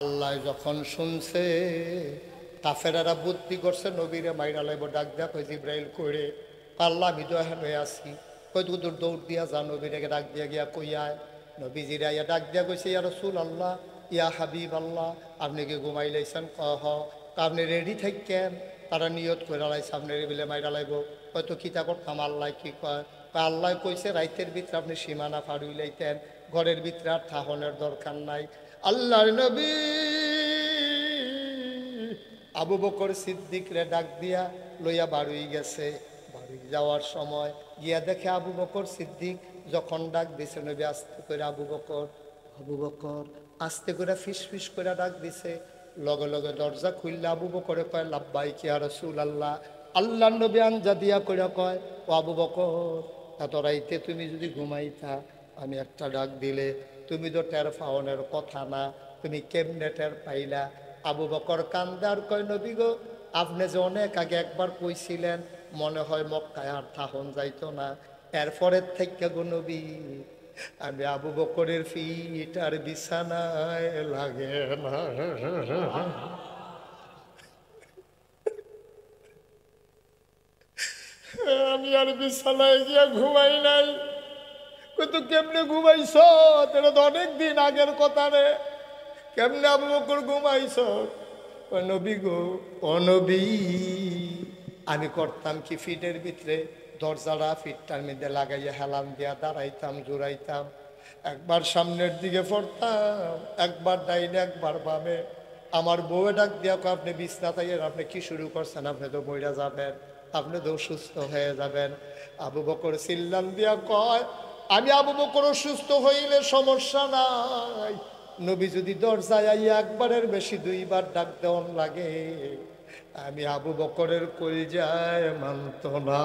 আল্লাহ যখন শুনছে কাফেরারা বুদ্ধি করছে নবীরে মাইরা লাইব ডাক দেয়া কই জিব্রাইল করে আল্লাহ আমি তো এখন আসি কই দূর দৌড় দিয়া যা নবীরে ডাক দিয়া গিয়া কইয়ায় নবীজিরা ইয়া ডাক দিয়া কইছে ইয়া রাসূলুল্লাহ ইয়া হাবিব আল্লাহ আপনি কি ঘুমাই লাইছেন কহ আপনি রেডি থাকেন তারা নিয়ত করে লাইছে আপনি বিলে মাইরা লাইব হয়তো কিতা করতাম আল্লাহ কি কয় আল্লাহ কইছে রাইতের ভিতরে আপনি সীমানা ফাড়ুই লাইতেন ঘরের ভিতরে আর থাহনের দরকার নাই আল্লাহর নবী আবু বকর সিদ্দিকরে ডাক দিয়া লইয়া বাড়ুই গেছে। বাড়ি যাওয়ার সময় গিয়া দেখে আবু বকর সিদ্দিক যখন ডাক দিছে নবী আস্তে করে আবু বকর আস্তে করে ফিস ফিস করে ডাক দিছে। লগে লগে দরজা খুললে আবু বকরে কয় লাব্বাইক ইয়া রাসূলুল্লাহ। আল্লাহর নবী আনজা দিয়া কইরা কয় ও আবু বকর এত রাইতে তুমি যদি ঘুমাইতা আমি একটা ডাক দিলে তুমি তো টের পাওনের কথা না, তুমি কেমনে টের পাইলা? আবু বকর কান্দার কয় নবী গো আপনি যে অনেক আগে একবার কইছিলেন মনে হয় মক্কায় আর থাহন যাইতো না, এরপরের থেকে গো নবী আমি আবু বকরের ফিট আর বিছানায় লাগে না। আমি আর বিছানায় গিয়া ঘুমাই নাই। তো কেমনে ঘুমাইছ? এটা তো অনেক দিন আগের কথা রে। কেমনে আবু বকর ঘুমাইছ? নবী গো ও নবী আমি করতাম কি ফিটের ভিতরে দরজাটা ফিটটার মধ্যে লাগাইয়া হেলান দিয়া দাঁড়াইতাম জোড়াইতাম, একবার সামনের দিকে পড়তাম একবার ডাইনে একবার বামে। আমার বউয়ে ডাক দিয়া আপনি বিছনা তাইয়ের আপনি কি শুরু করছেন? আপনি তো মইরা যাবেন, আপনি তো অসুস্থ হয়ে যাবেন। আবু বকর চিল্লান দিয়া কয় আমি আবু বকর অসুস্থ হইলে সমস্যা নাই, নবী যদি দরজায় আইয়া একবারের বেশি দুইবার ডাক দেওয়ান লাগে আমি আবু বকরের কলিজায় মানত না।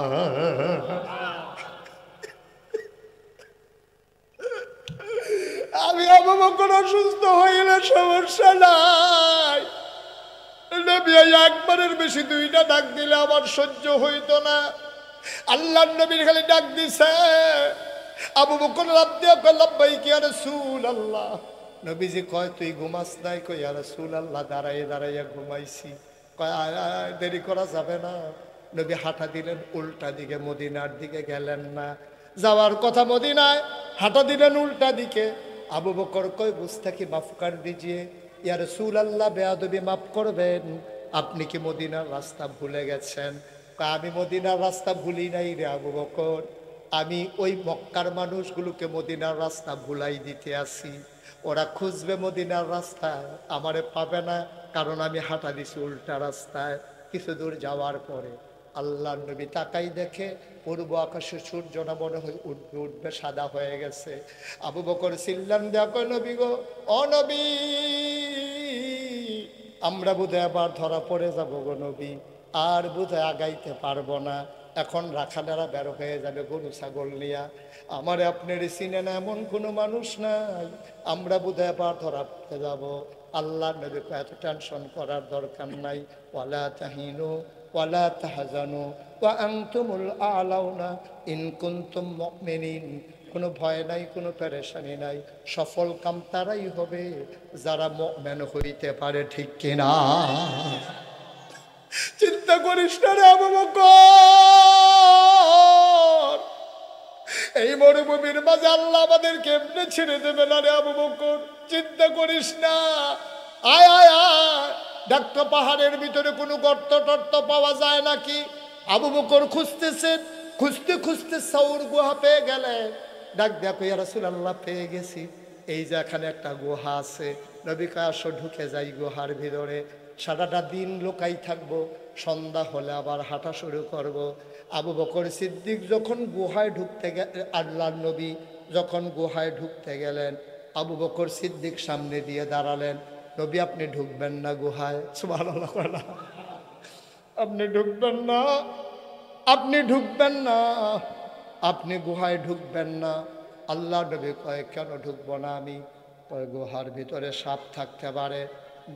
আমি আবু বকর অসুস্থ হইলে সমস্যা নাই, নবী একবারের বেশি দুইটা ডাক দিলে আমার সহ্য হইতো না। আল্লাহর নবীর খালি ডাক দিছে আবু বকর লাব্বাইক ইয়া রাসূলুল্লাহ। নবীজি কয় তুই ঘুমাস নাই? কই ইয়া রাসূলুল্লাহ দাঁড়াইয়া দাঁড়াইয়া ঘুমাইছি। কয় দেরি করা যাবে না। নবী হাঁটা দিলেন উল্টা দিকে, মদিনার দিকে গেলেন না। যাওয়ার কথা মদিনায়, হাঁটা দিলেন উল্টা দিকে। আবু বকর কয় গুস্তাখি মাফ কর দিজিয়ে ইয়া রাসূলুল্লাহ, বেয়াদবি মাফ করবেন, আপনি কি মদিনার রাস্তা ভুলে গেছেন? আমি মদিনার রাস্তা ভুলি নাই রে আবু বকর, আমি ওই মক্কার মানুষগুলোকে মদিনার রাস্তা ভুলাই দিতে আসি। ওরা খুঁজবে মদিনার রাস্তায়, আমারে পাবে না, কারণ আমি হাঁটা দিছি উল্টা রাস্তায়। কিছু দূর যাওয়ার পরে আল্লাহ নবী তাকাই দেখে পূর্ব আকাশে সূর্যটা মনে হয় উঠবে উঠবে সাদা হয়ে গেছে। আবু বকর চিল্লান দেখো নবী গো ও নবী আমরা বোধহয় আবার ধরা পড়ে যাবো গো নবী, আর বোধহয় আগাইতে পারবো না, এখন রাখালেরা বের হয়ে যাবে গরু ছাগল নিয়া, আমারে আপনার চিনে না এমন কোনো মানুষ নাই, আমরা বোধহয় আবার ধরা পড়তে যাবো। আল্লাহ নবী এত টেনশন করার দরকার নাই, ওয়ালা তাহিনু ওয়ালা তাহজানু ওয়া আনতুমুল আ'লাউনা ইন কুনতুম মুমিনিন। কোনো ভয় নাই, কোনো পেরেশানি নাই, সফল কাম তারাই হবে যারা মুমিন হইতে পারে, ঠিক কিনা? চিন্তা করিস না রে আবু বকর, এই মরুভূমির মাঝে আল্লাহ আমাদের কেমনে ছেড়ে দেবে না রে আবু বকর, চিন্তা করিস না। আয় আয় আয়, ডাক্তার পাহাড়ের ভিতরে কোনো গর্ত টর্ত পাওয়া যায় নাকি? আবু বকর খুঁজতেছেন, খুঁজতে খুঁজতে সাউর গুহা পেয়ে গেলে ডাক দেখো ইয়া রাসূলুল্লাহ পেয়ে গেছি, এই যে এখানে একটা গুহা আছে, নবী কয় আসো ঢুকে যাই গুহার ভিতরে, সারাটা দিন লোকাই থাকবো, সন্ধ্যা হলে আবার হাঁটা শুরু করব। আবু বকর সিদ্দিক যখন গুহায় ঢুকতে আল্লাহর নবী যখন গুহায় ঢুকতে গেলেন, আবু বকর সিদ্দিক সামনে দিয়ে দাঁড়ালেন, নবী আপনি ঢুকবেন না গুহায়? সুবহানাল্লাহ, আপনি ঢুকবেন না, আপনি ঢুকবেন না, আপনি গুহায় ঢুকবেন না। আল্লাহ নবী কয় কেন ঢুকবো না আমি? কয় গুহার ভিতরে সাপ থাকতে পারে,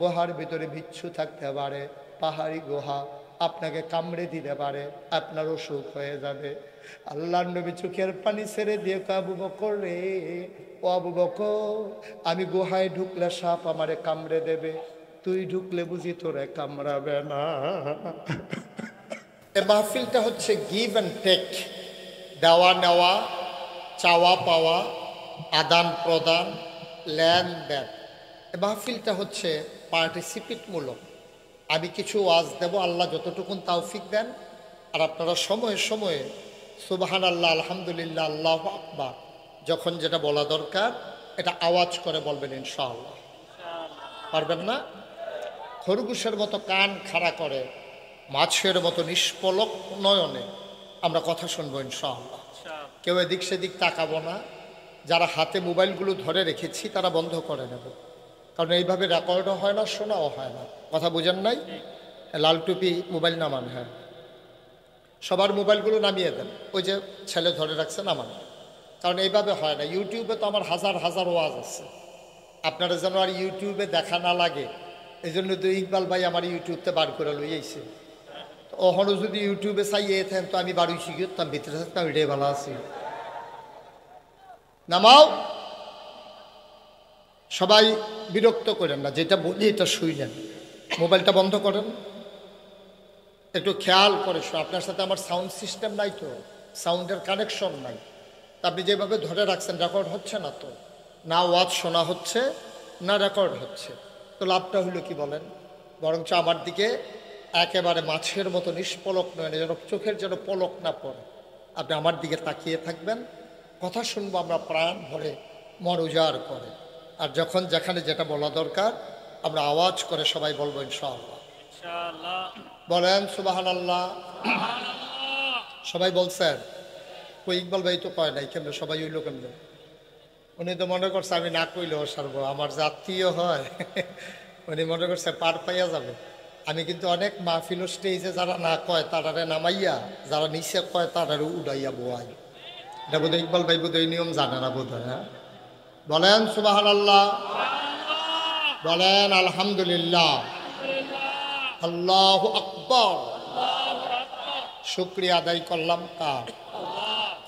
গুহার ভিতরে বিচ্ছু থাকতে পারে, পাহাড়ি গুহা, আপনাকে কামড়ে দিতে পারে, আপনার অসুখ হয়ে যাবে। আল্লাহর নবী চোখের পানি ছেড়ে দিয়ে আবু বকর রে ও আবু বকর, আমি গুহায় ঢুকলে সাপ আমারে কামড়ে দেবে, তুই ঢুকলে বুঝি তোরে কামড়াবে না। এ মাহফিলটা হচ্ছে গিভ অ্যান্ড টেক, দেওয়া নেওয়া, চাওয়া পাওয়া, আদান প্রদান, লেনদেন। এ মাহফিলটা হচ্ছে পার্টিসিপেটমূলক। আমি কিছু ওয়াজ দেব, আল্লাহ যতটুকুন তৌফিক দেন, আর আপনারা সময়ে সময়ে সুবহানাল্লাহ, আলহামদুলিল্লাহ, আল্লাহু আকবার যখন যেটা বলা দরকার এটা আওয়াজ করে বলবেন ইনশাআল্লাহ। পারবেন না? খরগোশের মতো কান খাড়া করে, মাছের মতো নিষ্পলক নয়নে আমরা কথা শুনবো ইনশাআল্লাহ। কেউ এদিক সেদিক তাকাবো না। যারা হাতে মোবাইলগুলো ধরে রেখেছি তারা বন্ধ করে নেব, কারণ এইভাবে রেকর্ডও হয় না, শোনাও হয় না। কথা বুঝেন নাই? লাল টুপি মোবাইল নামান। হ্যাঁ, সবার মোবাইলগুলো নামিয়ে দেন। ওই যে ছেলে ধরে রাখছে নামান, কারণ এইভাবে হয় না। ইউটিউবে তো আমার হাজার হাজার ওয়াজ আছে, আপনারা যেন আর ইউটিউবে দেখা না লাগে এই জন্য তো ইকবাল ভাই আমার ইউটিউবতে বার করে লইয়াইছে। ওখানে যদি ইউটিউবে চাইয়ে থাকেন তো আমি বাড়ি শিখি তার ভিতরে থাকতাম, এটাই ভালো আছি। নামাও, সবাই বিরক্ত করেন না, যেটা বলি এটা শুইলেন। মোবাইলটা বন্ধ করেন, একটু খেয়াল করে। আপনার সাথে আমার সাউন্ড সিস্টেম নাই তো, সাউন্ডের কানেকশন নাই। আপনি যেভাবে ধরে রাখছেন রেকর্ড হচ্ছে না তো, না ওয়াজ শোনা হচ্ছে না রেকর্ড হচ্ছে, তো লাভটা হইল কি বলেন? বরঞ্চ আমার দিকে একেবারে মাছের মতো নিষ্পলক নয়, যেন চোখের যেন পলক না পড়ে, আপনি আমার দিকে তাকিয়ে থাকবেন। কথা শুনবো আমরা প্রাণ ভরে, মন উজাড় করে। আর যখন যেখানে যেটা বলা দরকার আমরা আওয়াজ করে সবাই বলবো ইনশাআল্লাহ। বলেন সুবহানাল্লাহ। সবাই বলছেন? কই ইকবাল ভাই তো কয় নাই, কেমন সবাই হইল কেমন? উনি তো মনে করছে আমি না কইলেও সারবো, আমার যে আত্মীয় হয় উনি মনে করছে পার পাইয়া যাবে। আমি কিন্তু অনেক মাহফিল স্টেজে যারা না কয় তারারে নামাইয়া, যারা নিচে কয় তারারে উড়াইয়া বোয়াই। এটা বোধহয় ইকবাল ভাই বোধহয় এই নিয়ম জানে না বোধহয়। হ্যাঁ, বলেন সুবহানাল্লাহ, বলেন আলহামদুলিল্লাহ, আল্লাহু আকবার। শুকরিয়া আদায় করলাম কার?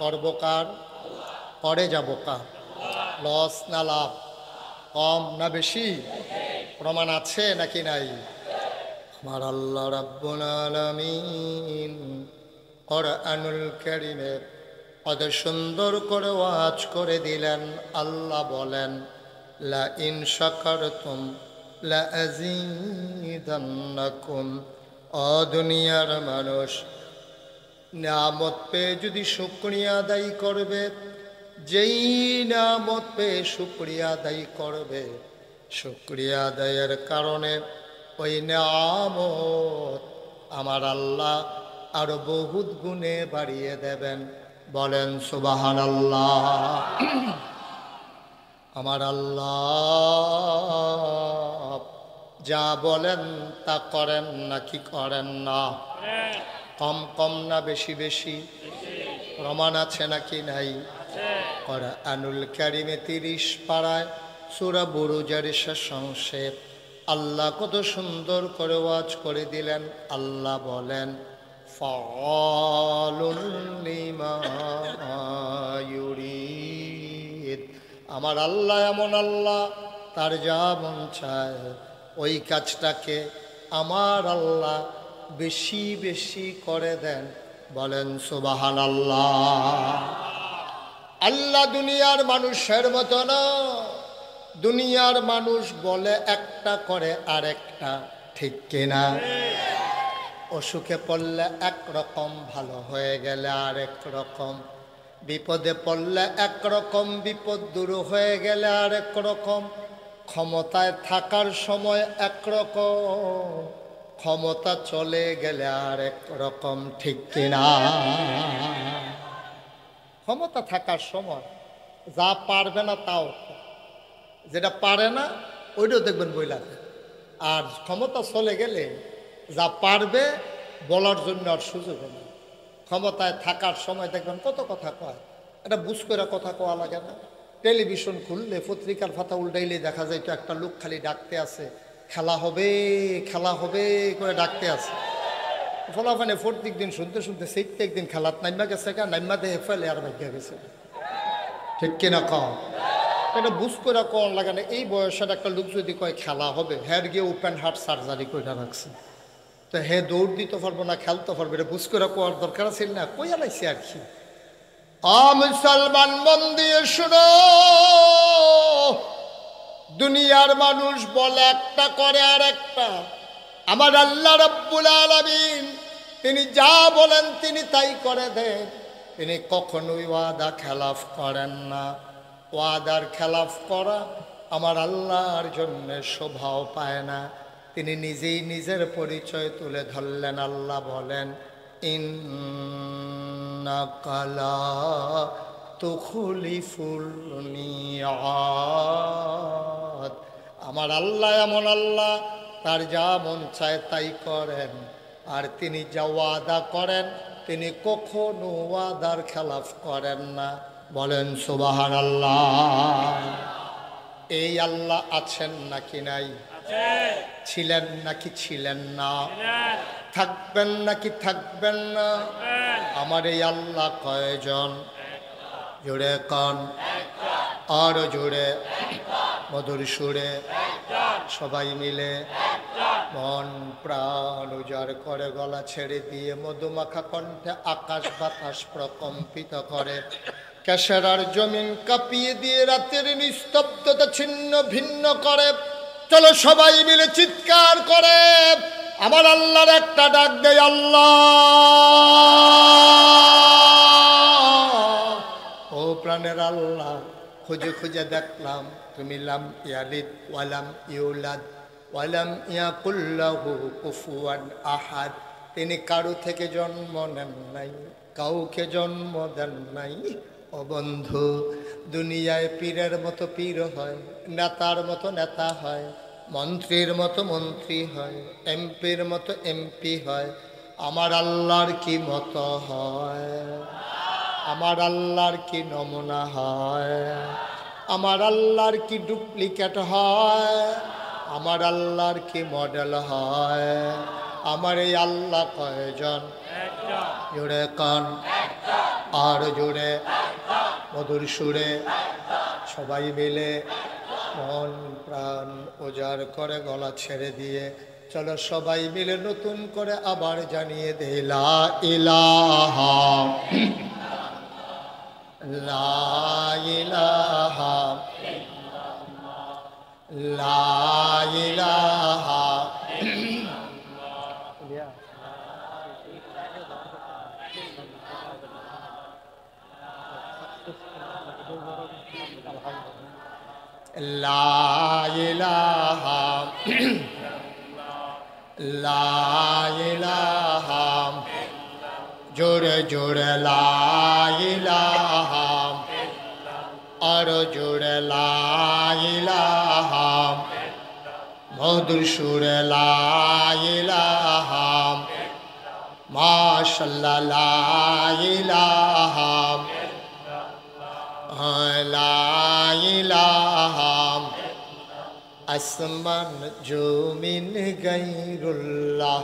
করব কার? করে যাব কার? লস না লাভ? কম না বেশি? প্রমাণ আছে নাকি নাই? আমার আল্লাহ রাব্বুল আলামিন কোরআনুল কারীমে কত সুন্দর করে ওয়াজ করে দিলেন। আল্লাহ বলেন, লা ইন শাকারতুম লা আযীদান্নাকুম। ও দুনিয়ার মানুষ, নিয়ামত পেয়ে যদি শুকরিয়া আদায় করবে, যেই নিয়ামত পেয়ে শুকরিয়া আদায় করবে, শুকরিয়া আদায়ের কারণে ওই নিয়ামত আমার আল্লাহ আরো বহুত গুণে বাড়িয়ে দেবেন। বলেন সুবহানাল্লাহ। আমার আল্লাহ যা বলেন তা করেন নাকি করেন না? কম কম না বেশি বেশি? প্রমাণ আছে নাকি নাই? কোরআনুল কারীমে 30 পারায় সূরা বুরুজের শেষ অংশে আল্লাহ কত সুন্দর করে ওয়াজ করে দিলেন। আল্লাহ বলেন, ফাআলুল লিমা ইউরিদ। আমার আল্লাহ এমন আল্লাহ, তার যা মন চায় ওই কাজটাকে আমার আল্লাহ বেশি বেশি করে দেন। বলেন সুবহানাল্লাহ। আল্লাহ দুনিয়ার মানুষের মতো না। দুনিয়ার মানুষ বলে একটা করে আরেকটা, ঠিক কিনা? অসুখে পড়লে একরকম, ভালো হয়ে গেলে আরেক রকম, বিপদে পড়লে একরকম, বিপদ দূর হয়ে গেলে আরেক রকম, ক্ষমতায় থাকার সময় একরকম, ক্ষমতা চলে গেলে আরেক রকম, ঠিক কিনা? ক্ষমতা থাকার সময় যা পারবে না তাও, যেটা পারে না ওইটাও দেখবেন বইলা। আর ক্ষমতা চলে গেলে যা পারবে বলার জন্য আর সুযোগ নেই। ক্ষমতায় থাকার সময় দেখবেন কত কথা কয়, এটা বুঝ করে কথা কওয়া লাগে না। টেলিভিশন খুললে, পত্রিকার পাতা উল্টাইলে দেখা যায় তো একটা লোক খালি ডাকতে আছে, খেলা হবে খেলা হবে করে ডাকতে আছে। ফলাফানে প্রত্যেক দিন শুনতে শুনতে সেইতে একদিন খেলাত নাইমা গেছে, নাইমা দেহে ফেলে আর ভাগ্যা গেছে, ঠিক কিনা? কম এটা বুঝ করে কোন লাগে না। এই বয়সের একটা লোক যদি কয় খেলা হবে, হ্যার গিয়ে ওপেন হার্ট সার্জারি করে রাখছে, তো হে দৌড় দিতে পারবো না, খেলতে পারবে, এটা বুঝ করে কোয়ার দরকার ছিল না, কই আলাইছে আর কি। মুসলমান মন দিয়ে শুনো, দুনিয়ার মানুষ বলে একটা করে আর একটা। আমার আল্লাহ রাব্বুল আলামিন তিনি যা বলেন তিনি তাই করে দেন। তিনি কখনোই ওয়াদা খেলাফ করেন না। ওয়াদার খেলাফ করা আমার আল্লাহর জন্য শোভাও পায় না। তিনি নিজেই নিজের পরিচয় তুলে ধরলেন। আল্লাহ বলেন, ইন্নাকা লা তুখলিফুল মিয়াদ। আমার আল্লাহ এমন আল্লাহ, তার যা মন চায় তাই করেন। আর তিনি যা ওয়াদা করেন তিনি কখনো ওয়াদার খেলাফ করেন না। বলেন সুবহানাল্লাহ। এই আল্লাহ আছেন নাকি নাই? ছিলেন নাকি ছিলেন না? থাকবেন নাকি থাকবেন না? আমার এই আল্লাহ কয়জন? জোরে কন, আর জোরে, মধুর সুরে সবাই মিলে মন প্রাণ উজাড় করে গলা ছেড়ে দিয়ে মধুমাখা কণ্ঠে আকাশ বাতাস প্রকম্পিত করে, কেশরার জমিন কাঁপিয়ে দিয়ে রাতের নিস্তব্ধতা ছিন্ন ভিন্ন করে। চলো সবাই মিলে চিৎকার করে আমার আল্লাহর একটা ডাক দেয়, আল্লাহ। ও প্রাণের আল্লাহ, খুঁজে খুঁজে দেখলাম তুমি লাম ইয়ালিদ ওয়ালাম ইউলাদ ওয়ালাম ইয়াকুল লাহু কুফুয়ান আহাদ। তিনি কারো থেকে জন্ম নেন নাই, কাউকে জন্ম দেন নাই। ও বন্ধু, দুনিয়ায় পীরের মতো পীর হয়, নেতার মতো নেতা হয়, মন্ত্রীর মতো মন্ত্রী হয়, এমপির মতো এমপি হয়। আমার আল্লাহর কি মতো হয়? আমার আল্লাহর কি নমুনা হয়? আমার আল্লাহর কি ডুপ্লিকেট হয়? আমার আল্লাহর কি মডেল হয়? আমার এই আল্লাহ কয়জন? জোরে কান, আর জোরে, মধুর সুরে সবাই মিলে মন প্রাণ উজাড় করে গলা ছেড়ে দিয়ে চলো সবাই মিলে নতুন করে আবার জানিয়ে দে, লা ইলাহা লা ইলাহা লা ইলাহা। লা ইলাহা লা ইলাহা, জোরে জোরে লা ইলাহা, আর জোরে লা ইলাহা, মধুর সুরে লা ইলাহা, মাশাআল্লাহ লা ইলাহা লা ইলাহা। আসমান জমিন গায়রুল্লাহ,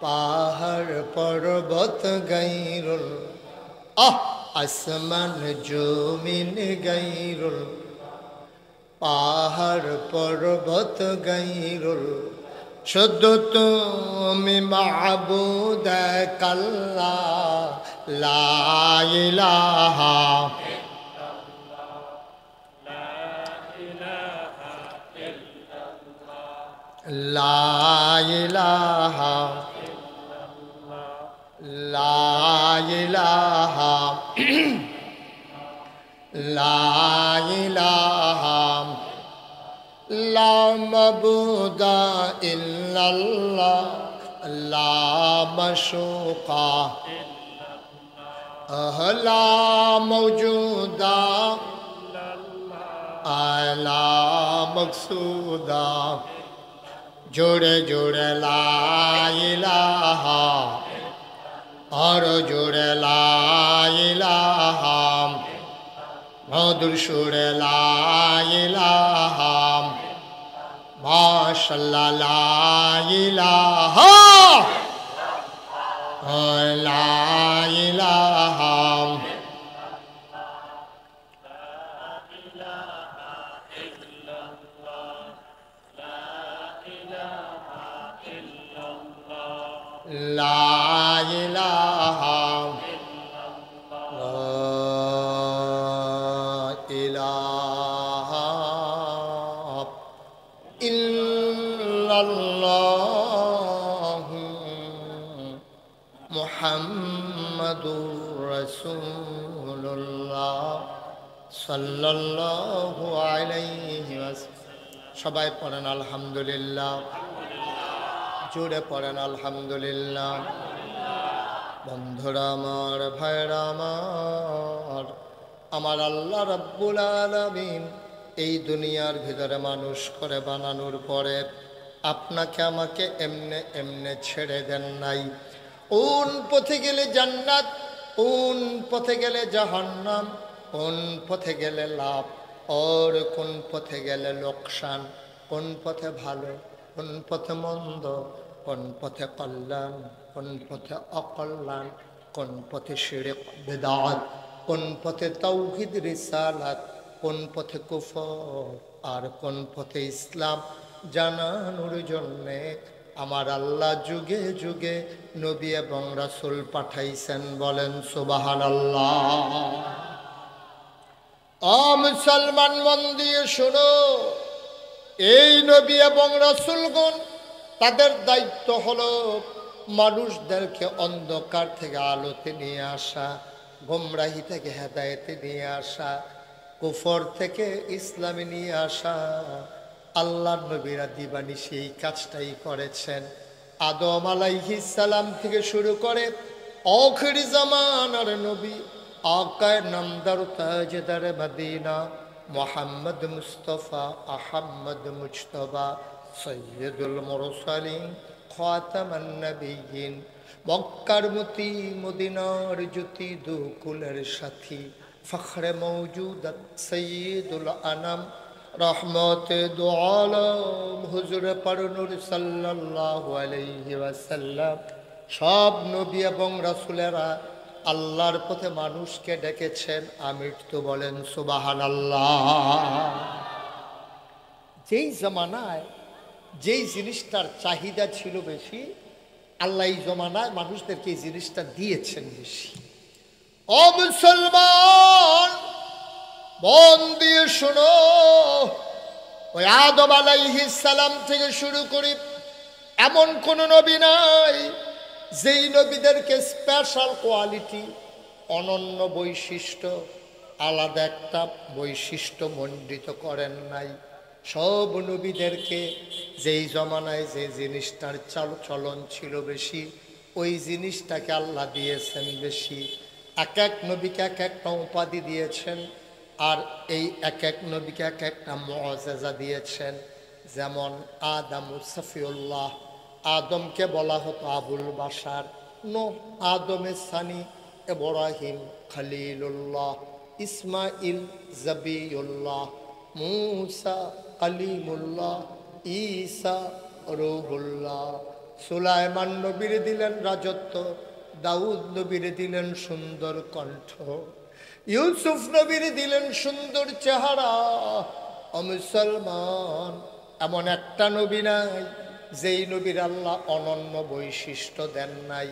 পাহাড় পর্বত গায়রুল্লাহ। আসমান জমিন গায়রুল, পাহাড় পর্বত গায়রুল। শুধু তুমি মাবুদ আল্লাহ, লা ইলাহা লা ইলাহা লা ইলাহা লা ইলাহা লা মাবুদা ইল্লাল্লাহ, লা মাশুকা লা মওজুদা লা মকসুদা। জোরে জোরে লা ইলাহা, আর জোরে লা ইলাহা, মধুর সুরে লা ইলাহা, মাশাআল্লাহ লা ইলাহা লা ইলাহা লা ইলাহা ইলাহা ইল্লাল্লাহু মুহাম্মাদুর রাসূলুল্লাহ সাল্লাল্লাহু আলাইহি ওয়াসাল্লাম। সবাই পড়েন আলহামদুলিল্লাহ, জোরে পড়েন আলহামদুলিল্লাহ। বন্ধুরা আমার, ভাইরা আমার, আমার আল্লাহ রাব্বুল আলামিন এই দুনিয়ার ভিতরে মানুষ করে বানানোর পরে আপনাকে আমাকে এমনে এমনে ছেড়ে দেন নাই। কোন পথে গেলে জান্নাত, কোন পথে গেলে জাহান্নাম, কোন পথে গেলে লাভ, আর কোন পথে গেলে লোকসান, কোন পথে ভালো, কোন পথে মন্দ, কোন পথে কল্যাণ, কোন পথে অকল্যাণ, কোন পথে শিরক বিদআত, কোন পথে তাওহীদ রিসালাত, কোন পথে কুফর আর কোন পথে ইসলাম জানানোর জন্যে আমার আল্লাহ যুগে যুগে নবী এবং রাসূল পাঠাইছেন। বলেন সুবহানাল্লাহ। মুসলমান মন দিয়ে শোনো, এই নবী এবং রাসূলগণ তাদের দায়িত্ব হলো মানুষদেরকে অন্ধকার থেকে আলোতে নিয়ে আসা, গোমরাহি থেকে হেদায়েতে নিয়ে আসা, কুফর থেকে ইসলামে নিয়ে আসা। আল্লাহর নবীরা দিবানিশি এই কাজটাই করেছেন। আদম আলাইহিস সালাম থেকে শুরু করে আখিরি জামানার নবী আকায়ে নামদার তাজদার মদিনা মুহাম্মদ মুস্তাফা আহমদ মুজতবা সৈয়দুল মুরসালিন খাতামান নবিয়্যিন, মক্কার মতি মদিনার জ্যোতি দুকুলের সাথী ফখরে মওজুদাত সৈয়দুল আনাম রহমতে দু আলম হুজুর পারনুর সাল্লাল্লাহু আলাইহি ওয়াসাল্লাম। সব নবী এবং রাসূলেরা আল্লাহর পথে মানুষকে ডেকেছেন। আমির তো বলেন সুবহানাল্লাহ। যেই জমানায় যেই জিনিসটার চাহিদা ছিল বেশি, আল্লাহ এই জমানায় মানুষদেরকে এই জিনিসটা দিয়েছেন বেশি। ও মুসলমান, মন দিয়ে শোনো, ওই আদম আলাইহিস সালাম থেকে শুরু করে এমন কোন নবী নাই যেই নবীদেরকে স্পেশাল কোয়ালিটি, অনন্য বৈশিষ্ট্য, আলাদা একটা বৈশিষ্ট্য মণ্ডিত করেন নাই। সব নবীদেরকে যেই জমানায় যে জিনিসটার চলন ছিল বেশি, ওই জিনিসটাকে আল্লাহ দিয়েছেন বেশি। এক এক নবীকে এক একটা উপাধি দিয়েছেন, আর এই এক এক নবীকে এক একটা মুআজিজা দিয়েছেন। যেমন আদম সফিউল্লাহ, আদমকে বলা হতো আবুল বাশার, নূহ আদমে সানি, ইব্রাহিম খলিলুল্লাহ, ইসমাইল জবিউল্লাহ, মূসা কালিমুল্লাহ, ঈসা রূহুল্লাহ। সুলাইমান নবীর দিলেন রাজত্ব, দাউদ নবীর দিলেন সুন্দর কণ্ঠ, ইউসুফ নবীর দিলেন সুন্দর চেহারা। ও মুসলমান, এমন একটা নবী নাই যেই নবীর আল্লাহ অনন্য বৈশিষ্ট্য দেন নাই।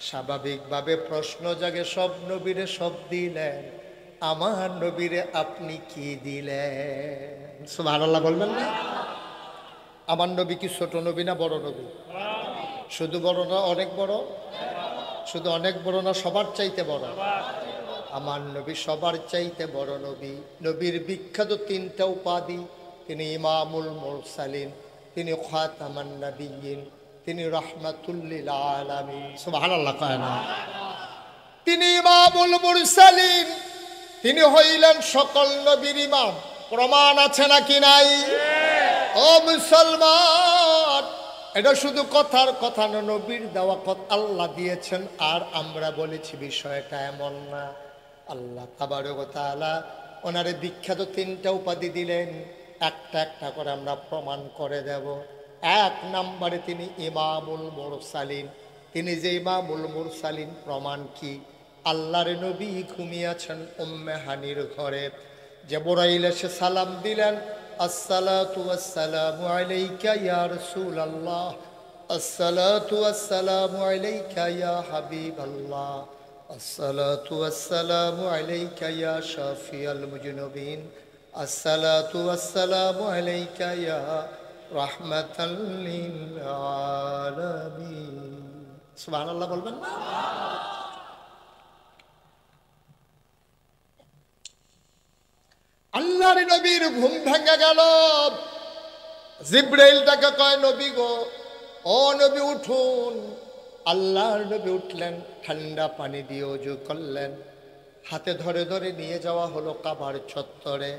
স্বাভাবিকভাবে প্রশ্ন জাগে, সব নবীরে সব দিলেন, আমার নবীরে আপনি কি দিলেন? সুবহানাল্লাহ বলবেন না? আমার নবী কি ছোট নবী না বড় নবী? শুধু বড় না অনেক বড়? শুধু অনেক বড় না সবার চাইতে বড়? আমার নবী সবার চাইতে বড় নবী। নবীর বিখ্যাত তিনটা উপাধি, তিনি ইমামুল মুরসালিন, তিনি খাতামান নবিয়্যিন, তিনি রাহমাতুল লিল আলামিন। সুবহানাল্লাহ কয় না? তিনি ইমামুল মুরসালিন, তিনি হইলেন সকল নবীর ইমাম। প্রমাণ আছে নাকি নাই? ও মুসলমান, এটা শুধু কথার কথা না, নবীর দেওয়া কথা আল্লাহ দিয়েছেন। আর আমরা বলেছি বিষয়টা এমন না। আল্লাহ তাবারক ওয়া তাআলা ওনারে বিখ্যাত তিনটা উপাধি দিলেন, একটা একটা করে আমরা প্রমাণ করে দেব। এক নম্বরে তিনি ইমামুল মুরসালিন। তিনি যে ইমামুল মুরসালিন, প্রমাণ কি? আল্লাহর নবী ঘুমিয়ে আছেন উম্মে হানির ঘরে, জিবরাইল এসে সালাম দিলেন, আসসালাতু ওয়াসসালামু আলাইকা ইয়া রাসূলাল্লাহ, আসসালাতু ওয়াসসালামু আলাইকা ইয়া হাবিবাল্লাহ, আসসালাতু ওয়াসসালামু আলাইকা ইয়া শাফিয়াল মুজনিবিন, আসসালাতু ওয়াসসালামু আলাইকা ইয়া রাহমাতাল লিল আলামিন। সুবহানাল্লাহ বলবেন না? আল্লাহর নবীর ঘুম ভেঙে গেল। জিব্রাইল তাকে কয়, নবী গো, ও নবী উঠুন। আল্লাহর নবী উঠলেন, ঠান্ডা পানি দিয়ে ওযু করলেন, হাতে ধরে ধরে নিয়ে যাওয়া হলো কাবার চত্বরে।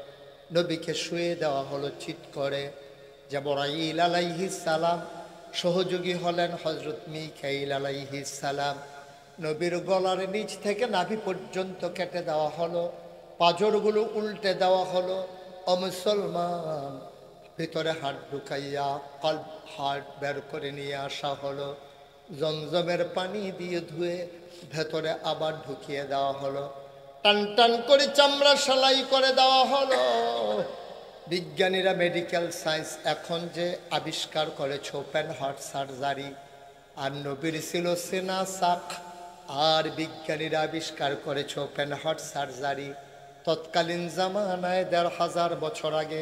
নবীকে শুয়ে দেওয়া হলো চিৎ করে। জিবরাইল আলাইহিস সালাম সহযোগী হলেন হযরত মিকাইল আলাইহিস সালাম। নবীর গলার নিচ থেকে নাভি পর্যন্ত কেটে দেওয়া হলো, পাঁজরগুলো উল্টে দেওয়া হলো। ও মুসলমান, ভিতরে হাত ঢুকাইয়া কলব হাত বের করে নিয়ে আসা হলো। জমজমের পানি দিয়ে ধুয়ে ভেতরে আবার ঢুকিয়ে দেওয়া হলো। টান টান করে চামড়া সেলাই করে দেওয়া হলো। বিজ্ঞানীরা মেডিকেল সায়েন্স এখন যে আবিষ্কার করেছে ওপেন হার্ট সার্জারি, আর নবীর ছিল সিনা সাক, আর বিজ্ঞানীরা আবিষ্কার করেছে ওপেন হার্ট সার্জারি। তৎকালীন জামানায় ১৫০০ বছর আগে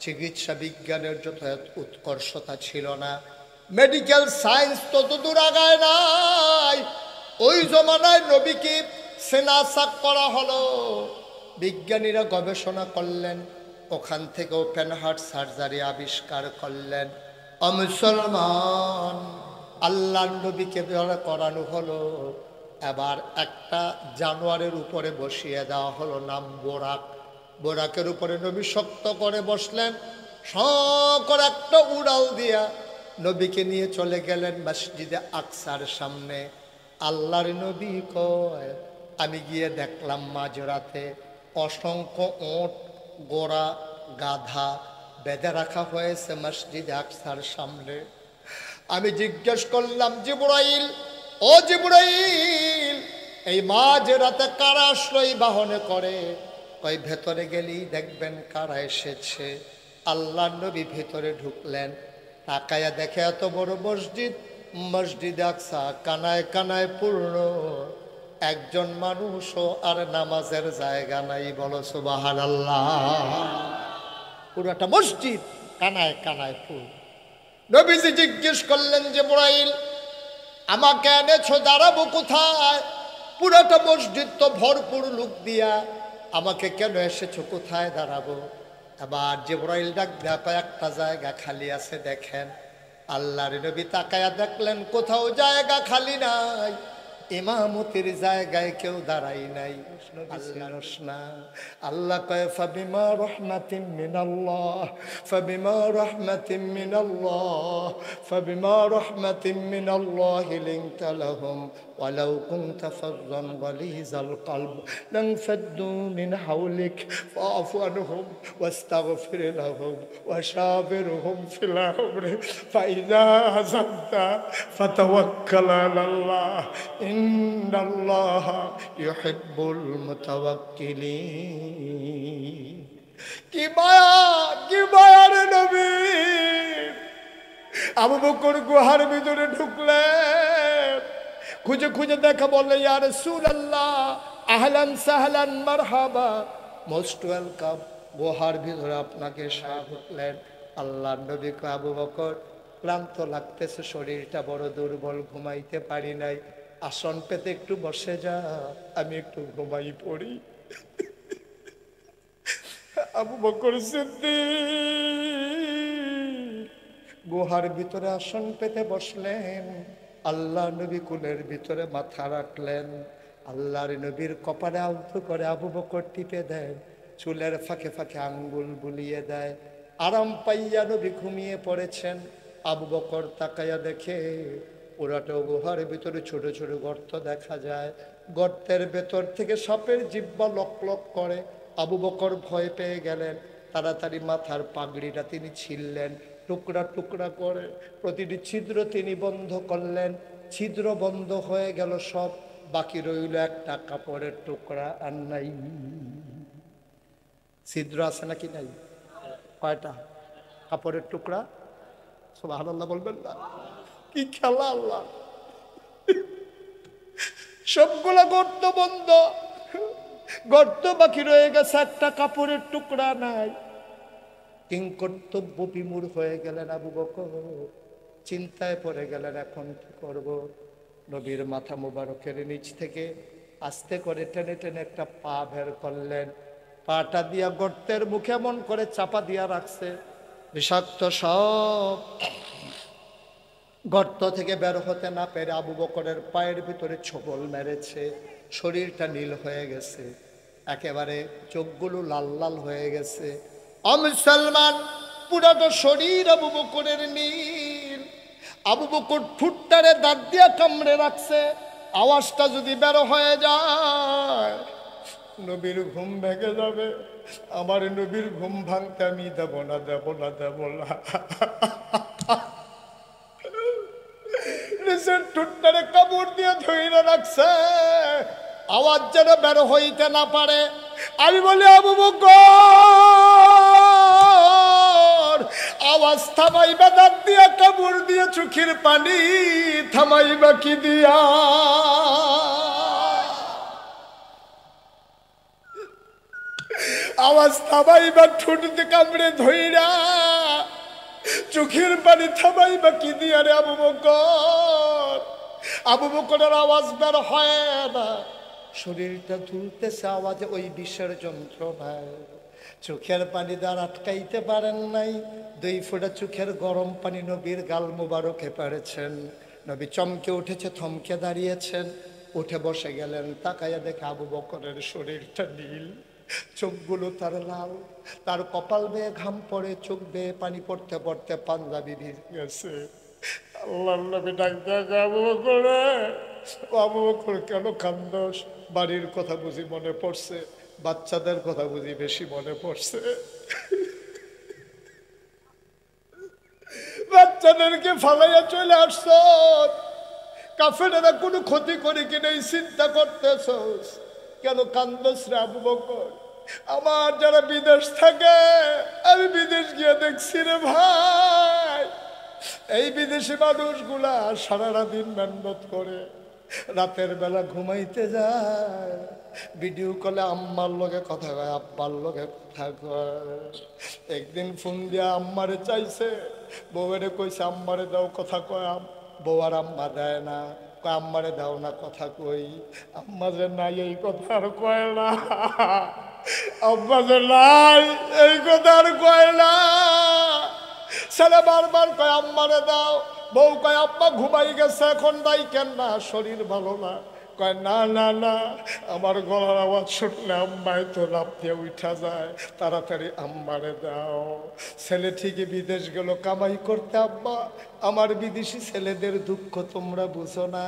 চিকিৎসা বিজ্ঞানের যত উৎকর্ষতা ছিল না, মেডিকেল সায়েন্স তত দূর আগায় নাই। ওই জমানায় নবীকে সেনাসাক করা হলো। বিজ্ঞানীরা গবেষণা করলেন, ওখান থেকে ওপেন হার্ট সার্জারি আবিষ্কার করলেন। ও মুসলমান, আল্লাহর নবীকে করানো হলো। এবার একটা জানোয়ারের উপরে বসিয়ে দেওয়া হলো, নাম বোরাক। বোরাকের উপরে নবী শক্ত করে বসলেন, সকর একটা উড়াল দিয়া নবীকে নিয়ে চলে গেলেন মসজিদে আকসার সামনে। আল্লাহর নবী কয়, আমি গিয়ে দেখলাম মাঝরাতে অসংখ্য ওট, গোড়া, গাধা বেঁধে রাখা হয়েছে মসজিদে আকসার সামনে। আমি জিজ্ঞেস করলাম, জিবরাইল, ও জিবরাইল, এই মাঝরাতে কারা আসলো এই বাহনে করে? কই ভেতরে গেলেই দেখবেন কারা এসেছে। আল্লাহর নবী ভেতরে ঢুকলেন, তাকায়া দেখে এত বড় মসজিদ, মসজিদ আকসা কানায় কানায় পূর্ণ, একজন মানুষও আর নামাজের জায়গা নাই। বলো সুবহানাল্লাহ। পুরোটা মসজিদ কানায় কানায় পূর্ণ। নবীজি জিজ্ঞেস করলেন, জিবরাইল, আমাকে এনেছো, দাঁড়াবো কোথায়? পুরোটা মসজিদ তো ভরপুর লোক দিয়া, আমাকে কেন এসেছো, কোথায় দাঁড়াবো? এবার জিবরাইল ডাক দেখা, একটা জায়গা খালি আছে দেখেন। আল্লাহর নবী তাকায়া দেখলেন কোথাও জায়গা খালি নাই, ইমামতির জায়গায় কেউ দাঁড়াই নাই। আল্লাহ কয়, ফাবিমা রাহমাতিন মিনাল্লাহ, ফাবিমা রাহমাতিন মিনাল্লাহ, ফাবিমা রাহমাতিন মিনাল্লাহ লিনতা লাহুম ওয়ালাউ কুনতা ফাযযান গালিযাল কলব লানফাদ্দু মিন হাওলিক ফাআফু আনহুম ওয়াস্তাগফির লাহুম ওয়াশাবিরহুম ফিল আমরি ফাইযা আযামতা ফাতাওয়াক্কাল আলাল্লাহ ইন্নাল্লাহা ইউহিব্বুল মুতাওয়াক্কিলিন। কি মায়া, কি মায়ার নবী! আবু বকর গুহার ভিতরে ঢুকলেন, খুঁজে খুঁজে দেখা, বললে, ইয়া রাসূলুল্লাহ, আহলান সাহলান মারহাবা, মোস্ট ওয়েলকাম। গুহার ভিতরে আপনাকে স্বাগতলেন। আল্লাহর নবী কয়, আবু বকর, ক্লান্ত লাগতেছে, শরীরটা বড় দুর্বল, ঘুমাইতে পারি নাই, আসন পেতে একটু বসে যা, আমি একটু ঘুমাই পড়ি। আবু বকর সিদ্দিক গুহার ভিতরে আসন পেতে বসলেন। আল্লাহ নবী কুলের ভিতরে মাথা রাখলেন। আল্লাহর নবীর কপালে আলতো করে আবু বকর টিপে দেন, চুলের ফাঁকে ফাঁকে আঙ্গুল বুলিয়ে দেয়। আরাম পাইয়া নবী ঘুমিয়ে পড়েছেন। আবু বকর তাকাইয়া দেখে পুরাটা গুহার ভিতরে ছোট ছোট গর্ত দেখা যায়। গর্তের ভেতর থেকে সাপের জিহ্বা লক লক করে। আবু বকর ভয় পেয়ে গেলেন, তাড়াতাড়ি মাথার পাগড়িটা তিনি ছিললেন, টুকরা টুকরা করে প্রতিটি ছিদ্র তিনি বন্ধ করলেন। ছিদ্র বন্ধ হয়ে গেল সব, বাকি রইল একটা কাপড়ের টুকরা, আর নাই। ছিদ্র আছে নাকি নাই? কয়টা কাপড়ের টুকরা? সুবহানাল্লাহ বলবেন না? কি খেলা আল্লাহ! সবগুলা গর্ত বন্ধ, গর্ত বাকি রয়ে গেছে, একটা কাপড়ের টুকরা নাই। কিংকর্তব্য বিমূঢ় হয়ে গেলেন আবু বকর, চিন্তায় পড়ে গেলেন এখন কি করব। নবীর মাথা মুবারকের নিচ থেকে আস্তে করে টেনে টেনে একটা পা বের করলেন। পাটা দিয়া গর্তের মুখে এমন করে চাপা দিয়া রাখছে, বিষাক্ত সব গর্ত থেকে বের হতে না পেরে আবু বকরের পায়ের ভিতরে ছোবল মেরেছে। শরীরটা নীল হয়ে গেছে, একেবারে চোখগুলো লাল লাল হয়ে গেছে। মুসলমান, পুরাটা শরীর আবু বকরের নীল। আবু বকর ঠুট্টারে দাঁত দিয়া কামড়ে রাখছে, আওয়াজটা যদি বের হয়ে যায় নবীর ঘুম ভেঙে যাবে। আমার নবীর ঘুম ভাঙতে আমি দেব না, দেব না, দেব না। ঠুট্টারে কাপড় দিয়ে ধরে রাখছে, আওয়াজ যেন বের হইতে না পারে। আমি বলি আবু বকর, আওয়াজ থামাইবা দাঁত দিয়া, কাপড় দিয়ে চোখের পানি থামাইবা কি দিয়া? আওয়াজ থামাইবা ঠুটতে কামড়ে ধইরা, চোখের পানি থামাইবা কি দিয়া রে আবু বকর? আবু বকরের আওয়াজ বের হয় না, শরীরটা ঝুলতেছে আওয়াজে, ওই বিষের যন্ত্রণায় চোখের পানি দ্বার আটকাইতে পারেন নাই। 2 ফোঁটা চোখের গরম পানি নবীর গাল মুবারকে পারেছেন। নবী চমকে উঠেছে, থমকে দাঁড়িয়েছেন, উঠে বসে গেলেন। তাকাইয়া দেখে আবু বকরের শরীরটা নীল, চোখগুলো তার লাল, তার কপাল বেয়ে ঘাম পড়ে, চোখ বেয়ে পানি পড়তে পড়তে পাঞ্জাবি ভিজে গেছে। আল্লাহর নবী ডাক দেয়া, আবু বকর, আবু বকর কেন কান্দস? বাড়ির কথা বুঝি মনে পড়ছে? বাচ্চাদের কথা বুঝি বেশি মনে পড়ছে? বাচ্চাদেরকে ফালাইয়া চলে আসছ, কাফেরেরা কোনো ক্ষতি করে কিনা এই চিন্তা করতেছ, কেন কান্দস রে আবু বকর? আমার যারা বিদেশ থাকে, আমি বিদেশ গিয়ে দেখছি রে ভাই, এই বিদেশি মানুষগুলা সারা দিন মেহনত করে, রাতের বেলা ঘুমাইতে যায়, ভিডিও কলে আম্মার লগে কথা কয়, আব্বার লগে কথা কয়। একদিন ফোন দিয়া আম্মারে চাইছে, বউয়েরে কইছে আম্মারে দাও কথা কয়, বউ আর আম্মা দেয় না, কয় আম্মারে দাও না কথা কই। আম্মা যে নাই এই কথা আর কয় না, আব্বা যে নাই এই কথা আর কয় না। ছেলে বারবার কয় আম্মারে দাও, বউ কয় আব্বা ঘুমাই গেছে, এখন দাই কেন না, শরীর ভালো না। কয় না না না, আমার গলার আওয়াজ শুনলে আম্মাই তো লাফ দিয়ে উঠা যায়, তাড়াতাড়ি আম্মারে দাও। ছেলে ঠিকই বিদেশ গেল কামাই করতে, আব্বা আমার বিদেশি ছেলেদের দুঃখ তোমরা বুঝো না।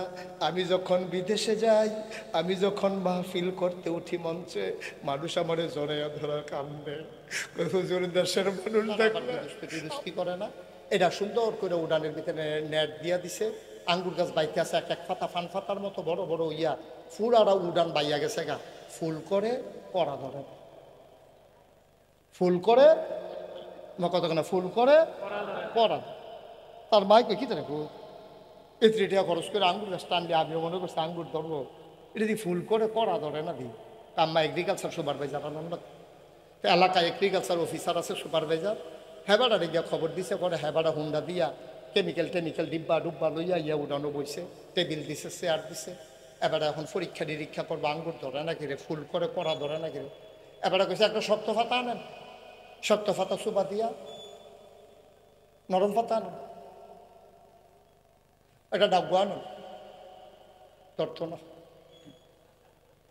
আমি যখন বিদেশে যাই, আমি যখন মাহফিল করতে উঠি মঞ্চে, মানুষ আমারে জড়াইয়া ধরা কান্দে, হুজুর দেশের মানুষ দেখলে কি করে না। এটা সুন্দর করে উড়ানের ভিতরে নেট দিয়া দিছে, আঙ্গুর গাছ বাইতে আছে, এক এক পাতা ফান ফাতার মতো বড় বড় ইয়া ফুল, আর উড়ান বাইয়া গেছে গা, ফুল করে পড়া ধরে, ফুল করে কতক্ষণ ফুল করে পড়া। তার মাইকে কি জানে এত্রিটিয়া খরচ করে আঙ্গুর গাছ টানলে, আমিও মনে করছি আঙ্গুর ধরবো, এটা দিয়ে ফুল করে পড়া ধরে না দিই। আম্মা এগ্রিকালচার সুপারভাইজার আনন্দ, এলাকায় এগ্রিকালচার অফিসার আছে সুপারভাইজার, হেবাডা গিয়া খবর দিছে, পরে হেবাডা হুন্ডা দিয়া কেমিক্যাল ডিব্বা ডুব্বা লইয়া ইয়া উড়ানো বইছে, টেবিল দিছে, চেয়ার দিছে। এবারে এখন পরীক্ষা নিরীক্ষা করবো, আঙ্গুর ধরে না কিরে, ফুল করে পড়া ধরে না কিরে। এবারে কইছে একটা শক্ত ফাতা আনেন, শক্ত ফাতা চুবা দিয়া, নরম ফাতা আনেন, একটা ডাব্বু আনেন। ধরতো না,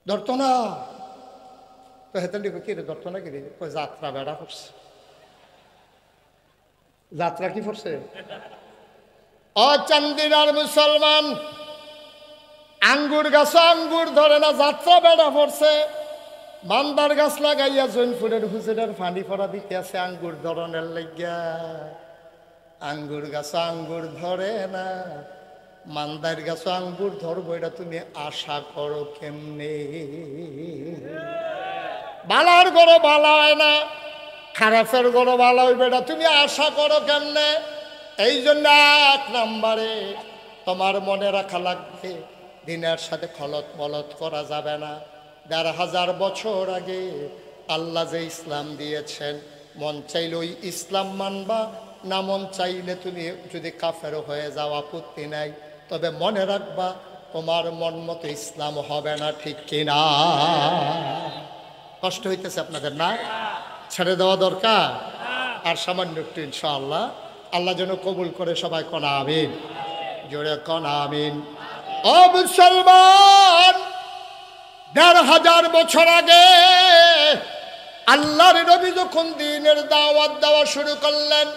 ধরতো না, তো হেতেন লিখো কিরে ধরতো না কিরে, যাত্রা বেড়া করছে। যাত্রা কি করছে? চান্দিনার মুসলমান, আঙ্গুর গাছ আঙ্গুর ধরে না, যাত্রা বেড়া পড়ছে। মান্দার গাছ লাগাইয়া জৈনপুরের হুজুরের ফানি ফরা দিতে আছে আঙ্গুর ধরনের লাগিয়া। আঙ্গুর গাছ আঙ্গুর ধরে না, মান্দার গাছ আঙ্গুর ধরবো, এটা তুমি আশা করো কেমনে? বালার গরো বালা হয় না, খারাপের গরো ভালো হইবে না, তুমি আশা করো কেমনে? এই জন্য 1 নম্বরে তোমার মনে রাখা লাগবে দিনের সাথে খলত মলত করা যাবে না। ১,৫০০ বছর আগে আল্লাহ যে ইসলাম দিয়েছেন, মন চাইলে ওই ইসলাম মানবা, না মন চাইলে তুমি যদি কাফের হয়ে যাও আপত্তি নাই, তবে মনে রাখবা তোমার মন মতো ইসলাম হবে না, ঠিক কিনা? কষ্ট হইতেছে আপনাদের না? ছেড়ে দেওয়া দরকার। আর সামান্য একটু ইনশাআল্লাহ, আল্লাহ যেন কবুল করে। সবাই কনা আমিন, জোরে কনা আমিন। ও মুসলমান, ১,৫০০ বছর আগে আল্লাহর নবী যখন দ্বীনের দাওয়াত দেওয়া শুরু করলেন,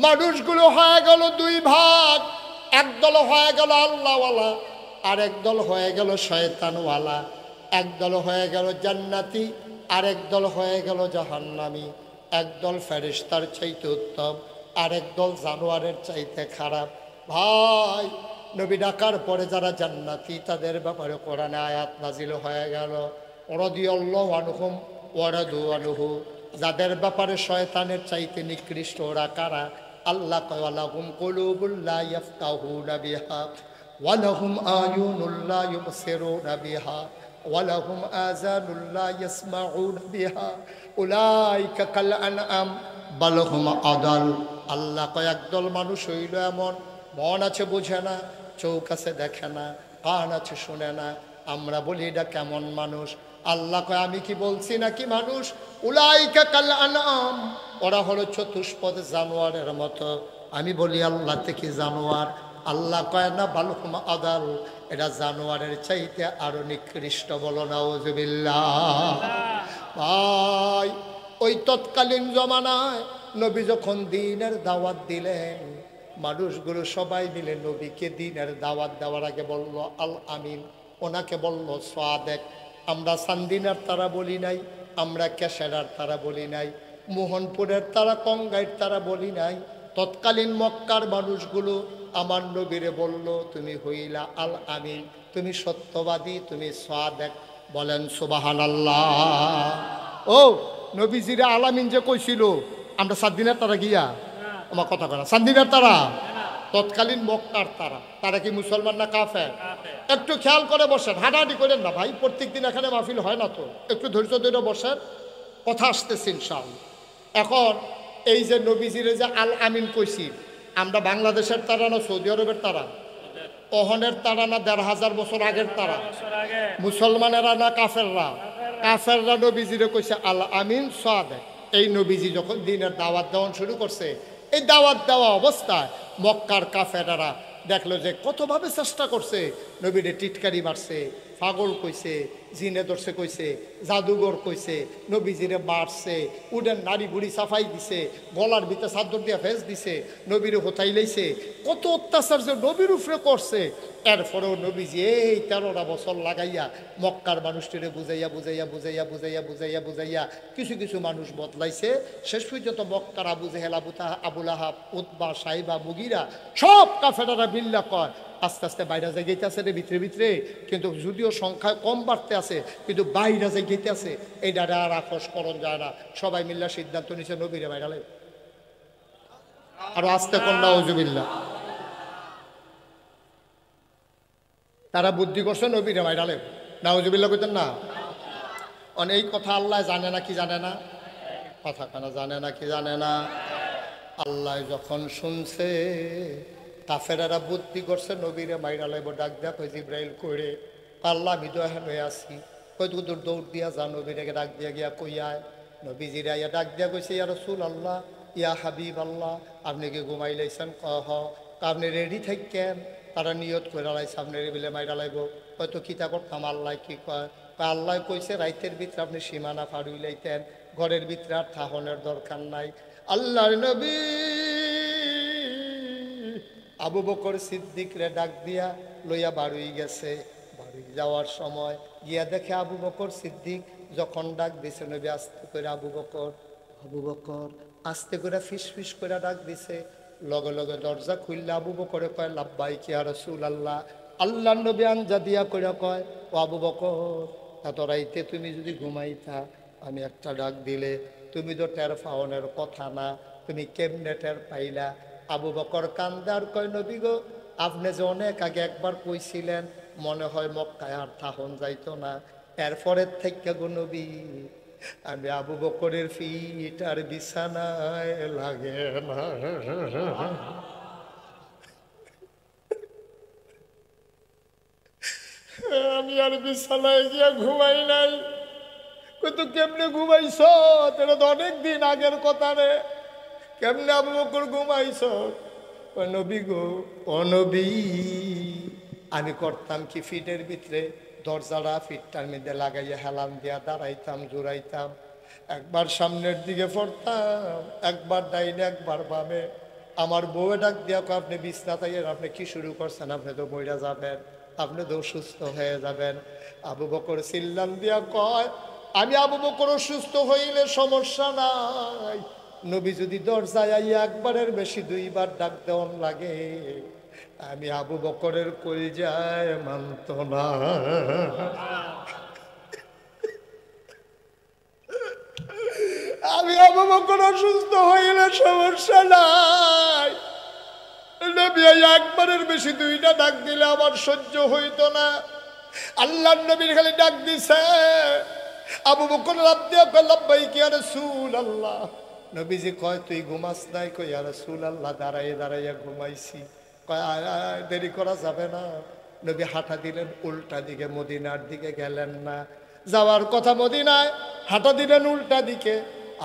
মানুষগুলো হয়ে গেল 2 ভাগ। একদল হয়ে গেল আল্লাহওয়ালা, আর একদল হয়ে গেল শয়তানওয়ালা। একদল হয়ে গেল জান্নাতি, আর একদল হয়ে গেল জাহান্নামী। একদল ফেরেশতার চাইতে উত্তম, আর একদল জানোয়ারের চাইতে খারাপ। ভাই, নবী ডাকার পরে যারা জান্নাতি, তাদের ব্যাপারে কোরআনে আয়াত নাজিল হয়ে গেল, রাদিয়াল্লাহু আনহুম ওয়া রাদু আনহু। যাদের ব্যাপারে শয়তানের চাইতে নিকৃষ্ট ওরা কারা? আল্লাহ কয়, ওয়ালাহুম কুলুবুল লা ইয়াফকাহুনা বিহা ওয়া লাহুম আয়ুনুল লা ইউবসিরুনা বিহা ওয়া লাহুম আযানুল লা ইয়াসমাউনা বিহা উলাইকা কাল আনআম বাল হুম আদাল। আল্লাহ কয়, একদল মানুষ হইল এমন, মন আছে বোঝে না, চোখ আছে দেখে না, কান আছে শুনে না। আমরা বলি এটা কেমন মানুষ? আল্লাহ কয়, আমি কি বলছি নাকি মানুষ? উলাইকা কাল আনআম, ওরা হলো চতুষ্পদ জানোয়ারের মতো। আমি বলি আল্লাহ থেকে জানোয়ার? আল্লাহ কয় না, বালহুম আদাল, এটা জানোয়ারের চাইতে আরো নিকৃষ্ট। বলো নাউযুবিল্লাহ। ভাই, ওই তৎকালীন জমানায় নবী যখন দ্বীনের দাওয়াত দিলেন, মানুষগুলো সবাই মিলে নবীকে দ্বীনের দাওয়াত দেওয়ার আগে বলল আল আমিন, ওনাকে বলল সাদেক। আমরা সান্দিনার তারা বলি নাই, আমরা কেশারার তারা বলি নাই, মোহনপুরের তারা, কঙ্গাইয়ের তারা বলি নাই। তৎকালীন মক্কার মানুষগুলো আমার নবীরে বলল, তুমি হইলা আল আমিন, তুমি সত্যবাদী, তুমি সাদেক। বলেন সুবহানাল্লাহ। ও নবীজিরা আল আমিন যে কইছিল, আমরা সান্দিনার তারা গিয়া আমার কথা কয় না, সান্দিনার তারা তৎকালীন মক্কার তারা। তারা কি মুসলমান না কাফের? একটু খেয়াল করে বসেন, হাঁটাহাঁটি করেন না ভাই, প্রত্যেকদিন এখানে মাহফিল হয় না তো, একটু ধৈর্য ধরে বসেন, কথা আসতেছে ইনশাআল্লাহ। এখন এই যে নবীজিরে যে আল আমিন কইছি, আমরা বাংলাদেশের তারা না সৌদি আরবের তারা? ওহনের তারা না ১,৫০০ বছর আগের তারা? মুসলমানেরা না কাফেররা? কাফেররা নবীজিরে কইছে আল আমিন সাদেক। এই নবীজি যখন দ্বীনের দাওয়াত দেওয়া শুরু করছে, এই দাওয়াত দেওয়া অবস্থায় মক্কার কাফেররা দেখলো যে কতভাবে চেষ্টা করছে, নবীরে টিটকারি মারছে, পাগল কইছে, জিনে ধরছে কইছে, জাদুঘর কইছে, নবীজিরে মারছে, উডেন নারী বুড়ি সাফাই দিছে, গলার ভিতরে চাদর দিয়া ফেস দিছে, নবীরে হোতাই লাইছে, কত অত্যাচার যে নবীর উপরে করছে। এরপরেও নবীজি এই 13টা বছর লাগাইয়া মক্কার মানুষটিরে বুঝাইয়া বুঝাইয়া বুঝাইয়া বুঝাইয়া বুঝাইয়া বুঝাইয়া কিছু কিছু মানুষ বদলাইছে। শেষ পর্যন্ত মক্কার আবু জেহেল, আবুল আহাব, উতবা, সাইবা, মুগিরা সব কাফেররা বিল্লাহ কয় আস্তে আস্তে বাইরে যাই গেতে আছে রে ভিতরে ভিতরে, কিন্তু যদিও সংখ্যায় কম বাড়তে আছে, কিন্তু বাইরে যাই গেতে আছে, এই ডাটা আর আপোষ করণ যায় না। সবাই মিল্লা সিদ্ধান্ত নিছে নবীরে বাইরালে, আর আস্তে কন্যা ওজুবিল্লা তারা বুদ্ধি করছে নবীরে বাইরালে, নাউজুবিল্লাহ কইতেন না। অনেক কথা আল্লাহ জানে না কি জানে না? কথা কেন জানে না কি জানে না? আল্লাহ যখন শুনছে কাফেরারা বুদ্ধি করছে নবীরে মাইরা লাইব, ডাক দেয়া কই জিব্রাইল কইরে, আল্লাহ আমি তো এখন হয়ে আসি, কই দূর দৌড় দিয়া যা নবীরে ডাক দিয়া গিয়া কইয়ায়। নবীজিরা ইয়া ডাক দিয়া কইছে, ইয়া রাসূলুল্লাহ, ইয়া হাবিব আল্লাহ, আপনি কি ঘুমাই লাইছেন? কহ আপনি রেডি থাকেন। তারা নিয়ত করে লাইছে আপনি বিলে মাইরা লাইব। হয়তো কিতা করতাম, আল্লাহ কি কয়? আল্লাহ কইছে রাইতের ভিতরে আপনি সীমানা ফাড়ুই লাইতেন, ঘরের ভিতরে আর থাহনের দরকার নাই। আল্লাহর নবী আবু বকর সিদ্দিকরে ডাক দিয়া লইয়া বাড়ুই গেছে। বাড়ুই যাওয়ার সময় গিয়া দেখে আবু বকর সিদ্দিক যখন ডাক দিছে, নবী আস্তে করে আবু বকর আস্তে করে ফিস ফিস করে ডাক দিছে। লগে লগে দরজা খুললে আবু বকরে কয়, লাব্বাইক ইয়া রাসূলুল্লাহ। আল্লাহর নবী আনজা দিয়া কইরা কয়, ও আবু বকর, এত রাইতে তুমি যদি ঘুমাইতা, আমি একটা ডাক দিলে তুমি তো টের পাওনের কথা না, তুমি কেমনে টের পাইলা? আবু বকর কান্দার কয়, নবী গো, আপনি যে অনেক আগে একবার কইছিলেন মনে হয় মক্কায় আর থাহন যাইতো না, এরপরের থেকে গো নবী আমি আবু বকরের ফিট আর বিছানায় লাগে না। আমি আর বিছানায় গিয়া ঘুমাই নাই। কিন্তু কেমনে ঘুমাইছ? এটা তো অনেক দিন আগের কথা রে। কেমনে আবু বকর ঘুমাইছ? নবী গো, ও নবী, আমি করতাম কি ফিটের ভিতরে দরজাটা ফিটটার মধ্যে লাগাইয়া হেলান দিয়া দাঁড়াইতাম, জোড়াইতাম, একবার সামনের দিকে পড়তাম, একবার ডাইনে একবার বামে। আমার বউয়ে ডাক দিয়া কয়, আপনি বিছনা তাইয়ের, আপনি কি শুরু করছেন? আপনি তো মইরা যাবেন, আপনি তো অসুস্থ হয়ে যাবেন। আবু বকর চিল্লান দিয়া কয়, আমি আবু বকর অসুস্থ হইলে সমস্যা নাই, নবী যদি দরজায় আইয়া একবারের বেশি দুইবার ডাক দেওয়ান লাগে, আমি আবু বকরের কলিজায় মানত না। আমি আবু বকর অসুস্থ হইলে সমস্যা নাই, নবী একবারের বেশি দুইটা ডাক দিলে আমার সহ্য হইতো না। আল্লাহ নবীর খালি ডাক দিছে, আবু বকর লাফ দিয়া কয়, লাব্বাইক ইয়া রাসূলুল্লাহ। নবীজি কয়, তুই ঘুমাস নাই? কই, ইয়া রাসূলুল্লাহ, দাঁড়াইয়া দাঁড়াইয়া ঘুমাইছি। কয়, আয় আয়, দেরি করা যাবে না। নবী হাঁটা দিলেন উল্টা দিকে, মদিনার দিকে গেলেন না। যাওয়ার কথা মদিনায়, হাঁটা দিলেন উল্টা দিকে।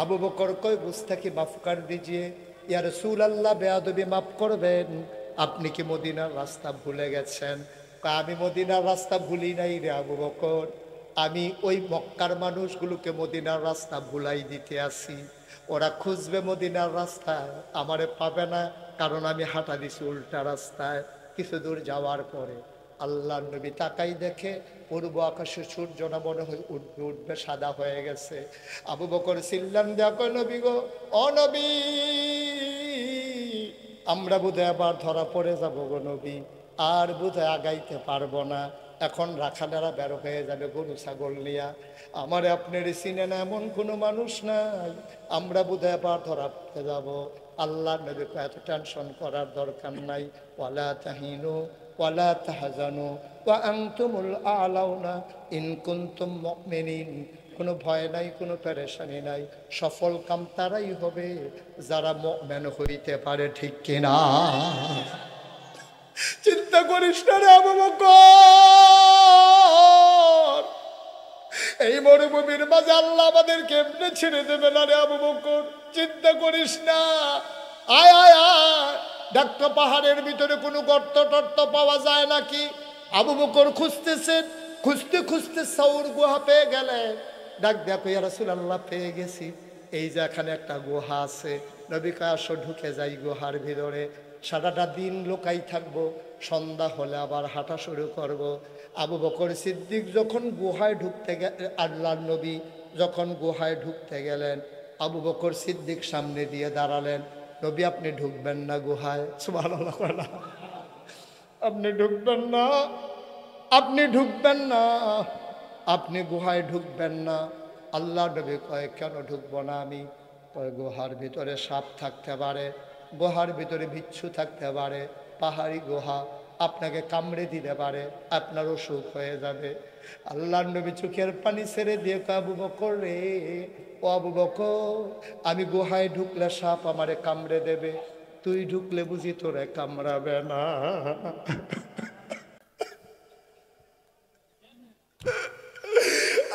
আবু বকর কয়, গুস্তাখি মাফ কর দিজিয়ে, ইয়া রাসূলুল্লাহ, বেয়াদবি মাফ করবেন, আপনি কি মদিনার রাস্তা ভুলে গেছেন? আমি মদিনার রাস্তা ভুলি নাই রে আবু বকর, আমি ওই মক্কার মানুষগুলোকে মদিনার রাস্তা ভুলাই দিতে আসি। ওরা খুঁজবে মদিনার রাস্তায়, আমারে পাবে না, কারণ আমি হাঁটা দিছি উল্টা রাস্তায়। কিছু দূর যাওয়ার পরে আল্লাহ নবী তাকাই দেখে পূর্ব আকাশে সূর্যটা মনে হয় উঠবে উঠবে, সাদা হয়ে গেছে। আবু বকর চিল্লান দেখো, নবী গো, ও নবী, আমরা বোধহয় আবার ধরা পড়ে যাবো গো নবী, আর বোধহয় আগাইতে পারবো না। এখন রাখালেরা বের হয়ে যাবে গরু ছাগল নিয়া, আমারে আপনার চিনে না এমন কোনো মানুষ নাই, আমরা বোধহয় আবার ধরা পড়তে যাবো। আল্লাহ নবী এত টেনশন করার দরকার নাই। ওয়ালা তাহিনু ওয়ালা তাহজানু ওয়া আনতুমুল আ'লাউনা ইন কুনতুম মুমিনিন। কোনো ভয় নাই, কোনো পেরেশানি নাই, সফল কাম তারাই হবে যারা মুমিন হইতে পারে, ঠিক কিনা? চিন্তা করিস না রে আবু বকর, এই মরুভূমির মাঝে আল্লাহ আমাদের কেমনে ছেড়ে দেবে না রে আবু বকর, চিন্তা করিস না। আয় আয় আয়, ডাক্তার পাহাড়ের ভিতরে কোনো গর্ত টর্ত পাওয়া যায় নাকি? আবু বকর খুঁজতেছেন, খুঁজতে খুঁজতে সাউর গুহা পেয়ে গেলেন। ডাক দেখো, ইয়া রাসূলুল্লাহ, পেয়ে গেছি, এই যে এখানে একটা গুহা আছে। নবী কয়, আসো ঢুকে যাই গুহার ভিতরে, সারাটা দিন লোকাই থাকবো, সন্ধ্যা হলে আবার হাঁটা শুরু করব। আবু বকর সিদ্দিক যখন গুহায় ঢুকতে আল্লাহর নবী যখন গুহায় ঢুকতে গেলেন, আবু বকর সিদ্দিক সামনে দিয়ে দাঁড়ালেন। নবী, আপনি ঢুকবেন না গুহায়? সুবহানাল্লাহ, আপনি ঢুকবেন না, আপনি ঢুকবেন না, আপনি গুহায় ঢুকবেন না। আল্লাহ নবী কয়, কেন ঢুকবো না আমি? কয়, গুহার ভিতরে সাপ থাকতে পারে, গুহার ভিতরে বিচ্ছু থাকতে পারে, পাহাড়ি গুহা, আপনাকে কামড়ে দিতে পারে, আপনার অসুখ হয়ে যাবে। আল্লাহর নবী চোখের পানি ছেড়ে দিয়ে কয়, আবু বকর রে, ও আবু বকর, আমি গুহায় ঢুকলে সাপ আমারে কামড়ে দেবে, তুই ঢুকলে বুঝি তোরে কামড়াবে না?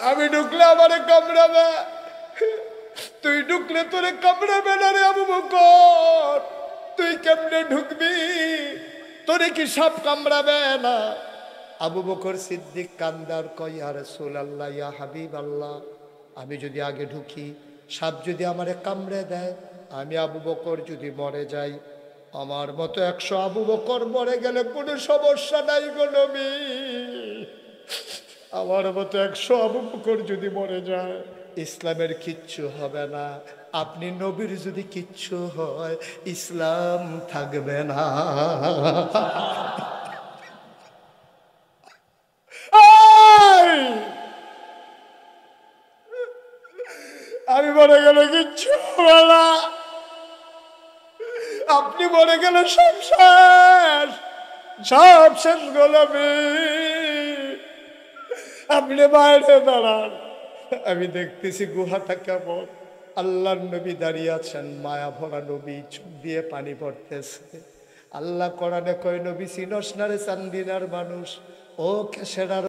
আমি ঢুকলে আমারে কামড়াবে, তুই ঢুকলে তোরে কামড়াবে না রে আবু বকর, তুই কেমনে ঢুকবি? তোরে কি সাপ কামড়াবে না? আবু বকর সিদ্দিক কান্দার কয়, ইয়া রাসূলুল্লাহ, ইয়া হাবিবাল্লাহ, আমি যদি আগে ঢুকি, সাপ যদি আমারে কামড়ে দেয়, আমি আবু বকর যদি মরে যাই, আমার মতো 100 আবু বকর মরে গেলে কোনো সমস্যা নাই গো নবী, আমার মতো 100 আবু বকর যদি মরে যায়, ইসলামের কিচ্ছু হবে না। আপনি নবীর যদি কিচ্ছু হয়, ইসলাম থাকবে না। আমি মরে গেলে কিচ্ছু হবে না, আপনি মরে গেলে সব শেষ, সব শেষ গোলামি। আপনি বাইরে দাঁড়ান, আমি দেখতেছি গুহাটা কেমন, আল্লাহর নবী দাঁড়িয়ে আছেন, মায়া ভরা নবী, চোখ দিয়ে পানি পড়তেছে। আল্লাহ কোরআনে কয়, নবী চিনস না রে চান্দিনার মানুষ, ও কেশেরার